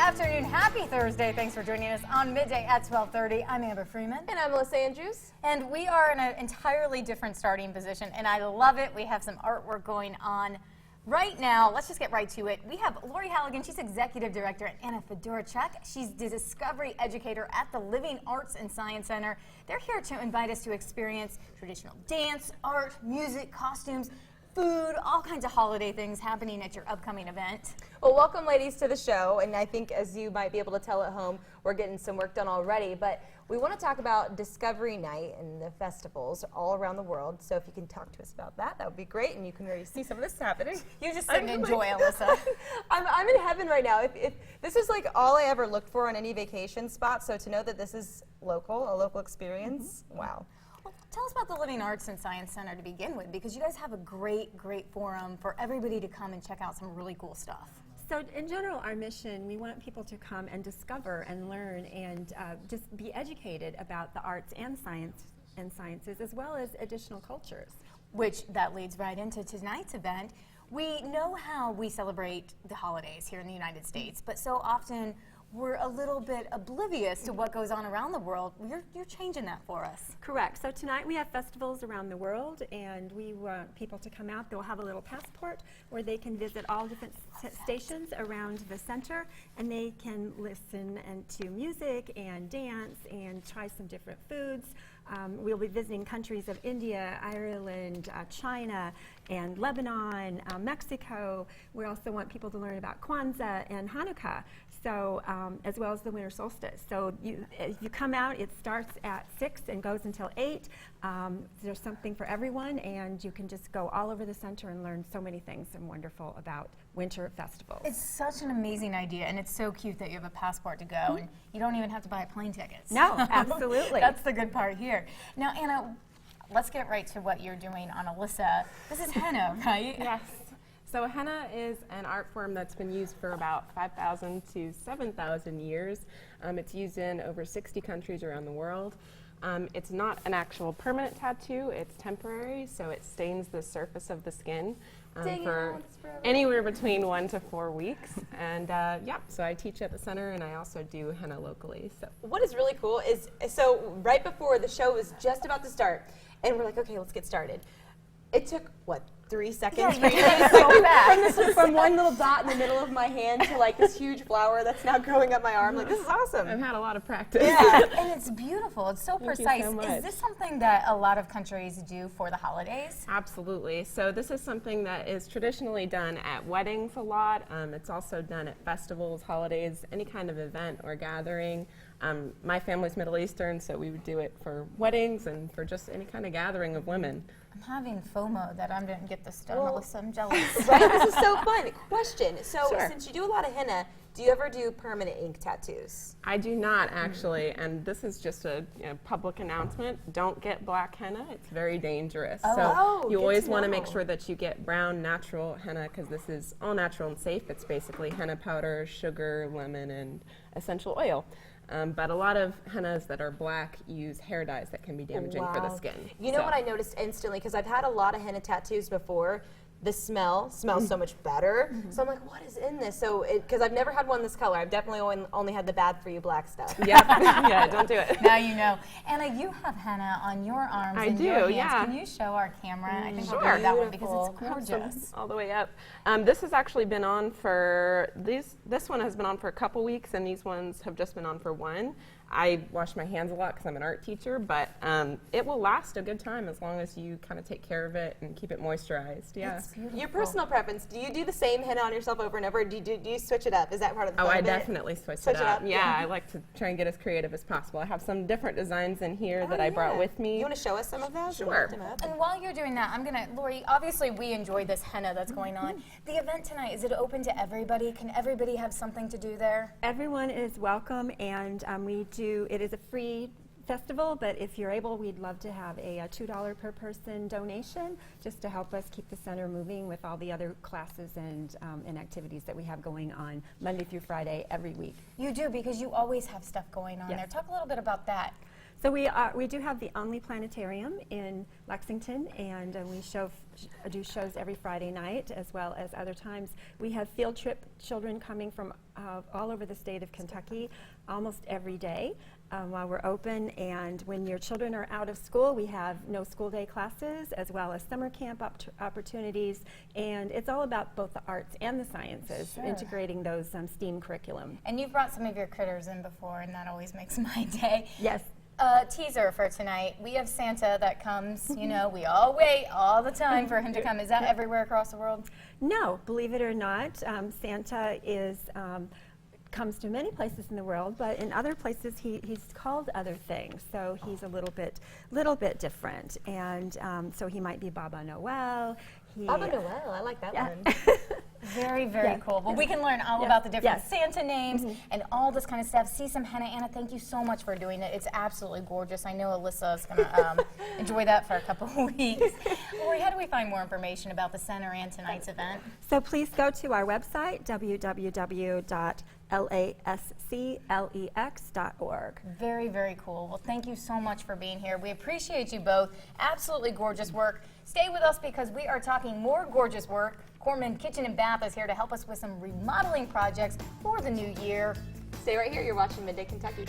afternoon. Happy Thursday. Thanks for joining us on Midday at 12:30. I'm Amber Freeman. And I'm Melissa Andrews. And we are in an entirely different starting position, and I love it. We have some artwork going on right now. Let's just get right to it. We have Lori Halligan. She's Executive Director, and Anna Fedorchuk. She's the Discovery Educator at the Living Arts and Science Center. They're here to invite us to experience traditional dance, art, music, costumes, food, all kinds of holiday things happening at your upcoming event. Well, welcome, ladies, to the show. And I think, as you might be able to tell at home, we're getting some work done already. But we want to talk about Discovery Night and the festivals all around the world. So if you can talk to us about that, that would be great. And you can really see some of this happening. You just sit and enjoy, Alyssa. I'm in heaven right now. If this is like all I ever looked for on any vacation spot. So to know that this is local, a local experience, wow. Tell us about the Living Arts and Science Center to begin with, because you guys have a great forum for everybody to come and check out some really cool stuff. So in general, our mission, we want people to come and discover and learn and just be educated about the arts and sciences, as well as additional cultures. Which that leads right into tonight's event. We know how we celebrate the holidays here in the United States, but so often we're a little bit oblivious to what goes on around the world. You're changing that for us. Correct. So tonight we have festivals around the world, and we want people to come out. They'll have a little passport where they can visit all different stations around the center, and they can listen to music and dance and try some different foods. We'll be visiting countries of India, Ireland, China, and Lebanon, Mexico. We also want people to learn about Kwanzaa and Hanukkah, so as well as the winter solstice. So if you come out, it starts at 6 and goes until 8. There's something for everyone, and you can just go all over the center and learn so many things and wonderful about winter festivals. It's such an amazing idea, and it's so cute that you have a passport to go, and you don't even have to buy plane tickets. No, absolutely. That's the good part here. Now, Anna, let's get right to what you're doing on Alyssa. This is henna, right? Yes. So henna is an art form that's been used for about 5,000 to 7,000 years. It's used in over 60 countries around the world. It's not an actual permanent tattoo, it's temporary, so it stains the surface of the skin for anywhere between 1 to 4 weeks. And yeah, so I teach at the center, and I also do henna locally. So What is really cool is, so right before the show was just about to start, and we're like, okay, let's get started. It took, what, 3 seconds for you to so fast. from one little dot in the middle of my hand to like this huge flower that's now growing up my arm. Like, this is awesome. I've had a lot of practice. Yeah. And it's beautiful. It's so Thank you precise. so much. Is this something that a lot of countries do for the holidays? Absolutely. So this is something that is traditionally done at weddings a lot. It's also done at festivals, holidays, any kind of event or gathering. My family's Middle Eastern, so we would do it for weddings and for just any kind of gathering of women. I'm having FOMO that I didn't get this done, Well, Alyssa. I'm jealous. Right? This is so fun. Question. So Sure. since you do a lot of henna, do you ever do permanent ink tattoos? I do not actually, and this is just a public announcement. Don't get black henna. It's very dangerous. Oh, So you good always to want to know. make sure that you get brown natural henna, because this is all natural and safe. It's basically henna powder, sugar, lemon, and essential oil. But a lot of hennas that are black use hair dyes that can be damaging for the Wow. skin. You know So- what I noticed instantly, because I've had a lot of henna tattoos before. The smell smells so much better. So I'm like, what is in this? So, because I've never had one this color. I've definitely only had the bad for you black stuff. Yep. Yeah, don't do it. Now you know. Anna, you have henna on your arms I and do, your hands. yeah. Can you show our camera? I think we'll Sure. do that one because Beautiful. it's gorgeous. All the way up. This has actually been on for, this one has been on for a couple weeks, and these ones have just been on for 1. I wash my hands a lot because I'm an art teacher, but it will last a good time as long as you kind of take care of it and keep it moisturized. Yeah. It's beautiful. Your personal preference, do you do the same henna on yourself over and over, or do you switch it up? Is that part of the Oh, fun I of it? definitely switch Switch it it up. up, Yeah, yeah. I like to try and get as creative as possible. I have some different designs in here Oh, that I brought yeah. with me. You want to show us some of those? Sure. And lift them up? And while you're doing that, I'm gonna, Lori, obviously we enjoy this henna that's going on. The event tonight, is it open to everybody? Can everybody have something to do there? Everyone is welcome, and it is a free festival, but if you're able, we'd love to have a $2 per person donation just to help us keep the center moving with all the other classes and activities that we have going on Monday through Friday every week. You do, because you always have stuff going on Yes. there. Talk a little bit about that. So we do have the only planetarium in Lexington, and we do shows every Friday night as well as other times. We have field trip children coming from all over the state of Kentucky almost every day while we're open. And when your children are out of school, we have no school day classes as well as summer camp opportunities. And it's all about both the arts and the sciences, Sure. integrating those STEAM curriculum. And you've brought some of your critters in before, and that always makes my day. Yes. Teaser for tonight. We have Santa that comes. You know, we all wait all the time for him to come. Is that everywhere across the world? No, believe it or not, Santa comes to many places in the world, but in other places he's called other things. So he's a little bit different, and so he might be Baba Noel. Baba Noel, I like that Yeah. one. Very, very Yeah. cool. Well, we can learn all Yeah. about the different Yes. Santa names and all this kind of stuff. See some henna. Anna, thank you so much for doing it. It's absolutely gorgeous. I know Alyssa is going to enjoy that for a couple of weeks. Lori, how do we find more information about the center and tonight's event? So please go to our website, www.lasclex.org. Very, very cool. Well, thank you so much for being here. We appreciate you both. Absolutely gorgeous work. Stay with us because we are talking more gorgeous work. Corman Kitchen and Bath is here to help us with some remodeling projects for the new year. Stay right here. You're watching Midday Kentucky.